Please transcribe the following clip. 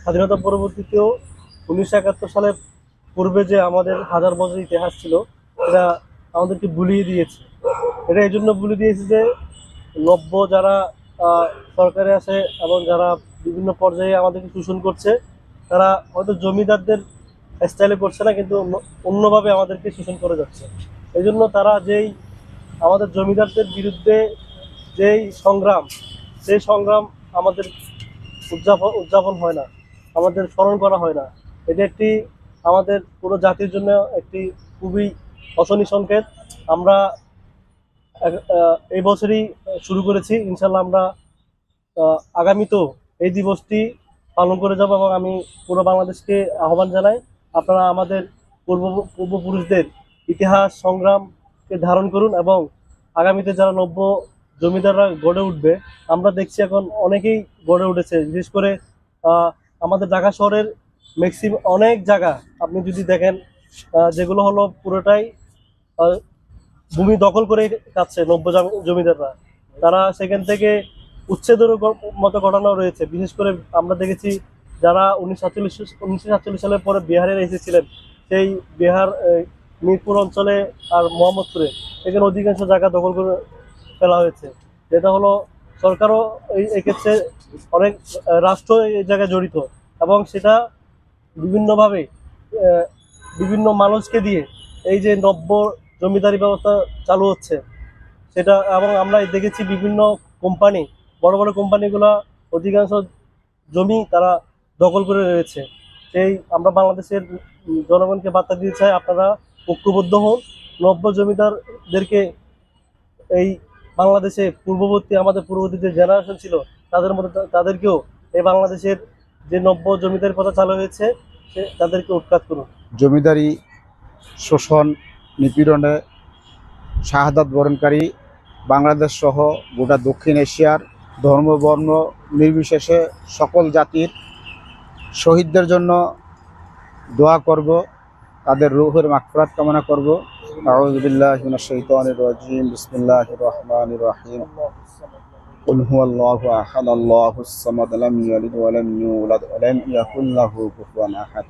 স্বাধীনতা পরবর্তীতেও 1971 সালের পূর্বে যে আমাদের হাজার বছর ইতিহাস ছিল, এটা আমাদেরকে ভুলিয়ে দিয়েছে। এটা এই জন্য ভুলিয়ে দিয়েছে যে নব্য যারা সরকারে আছে এবং যারা বিভিন্ন পর্যায়ে আমাদেরকে শোষণ করছে, তারা হয়তো জমিদারদের স্টাইলে করছে না, কিন্তু অন্যভাবে আমাদেরকে শোষণ করে যাচ্ছে। এই জন্য তারা যেই আমাদের জমিদারদের বিরুদ্ধে যেই সংগ্রাম, সেই সংগ্রাম আমাদের উদযাপন হয় না, আমাদের স্মরণ করা হয় না। এটা একটি আমাদের পুরো জাতির জন্য একটি খুবই অশনি সংকেত। আমরা এই বছরই শুরু করেছি, ইনশাল্লাহ আমরা আগামীতেও এই দিবসটি পালন করে যাব, এবং আমি পুরো বাংলাদেশকে আহ্বান জানাই, আপনারা আমাদের পূর্বপুরুষদের ইতিহাস সংগ্রামকে ধারণ করুন, এবং আগামীতে যারা নব্য জমিদাররা গড়ে উঠবে, আমরা দেখছি এখন অনেকেই গড়ে উঠেছে। বিশেষ করে আমাদের ঢাকা শহরের ম্যাক্সিমাম অনেক জায়গা আপনি যদি দেখেন, যেগুলো হলো পুরোটাই ভূমি দখল করে খাচ্ছে নব্য জমিদাররা। তারা সেখান থেকে উচ্ছেদের মতো ঘটনা রয়েছে। বিশেষ করে আমরা দেখেছি যারা 1947 সালের পরে বিহারে এসেছিলেন, সেই বিহার মিরপুর অঞ্চলে আর মোহাম্মদপুরে এখানে অধিকাংশ জায়গা দখল করে ফেলা হয়েছে। যেটা হলো সরকারও এক্ষেত্রে অনেক রাষ্ট্র এই জায়গায় জড়িত, এবং সেটা বিভিন্নভাবে বিভিন্ন মানুষকে দিয়ে এই যে নব্য জমিদারি ব্যবস্থা চালু হচ্ছে সেটা। এবং আমরা দেখেছি বিভিন্ন কোম্পানি, বড় বড় কোম্পানিগুলা অধিকাংশ জমি তারা দখল করে রয়েছে। সেই আমরা বাংলাদেশের জনগণকে বার্তা দিতে চাই, আপনারা ঐক্যবদ্ধ হন। নব্য জমিদারদেরকে এই বাংলাদেশে আমাদের পূর্ববর্তী যে জেনারেশন ছিল, তাদের মধ্যে তাদেরকেও এই বাংলাদেশের যে নব্য জমিদার কথা চালু হয়েছে তাদেরকে উৎখাত করুন। জমিদারি শোষণ নিপীড়নে শাহাদাত বরণকারী বাংলাদেশ সহ গোটা দক্ষিণ এশিয়ার ধর্ম বর্ণ নির্বিশেষে সকল জাতির শহীদদের জন্য দোয়া করব, তাদের রূহের মাগফিরাত কামনা করব। আউযু বিল্লাহি মিনাশ শাইতানির রাজিম। বিসমিল্লাহির রহমানির রহিম। কুল হুয়াল্লাহু আহাদ, আল্লাহুস সামাদ, লাম ইয়ালিদ ওয়া লাম ইউলাদ ওয়া লাম ইয়াকুল লাহু কুফুয়ান আহাদ।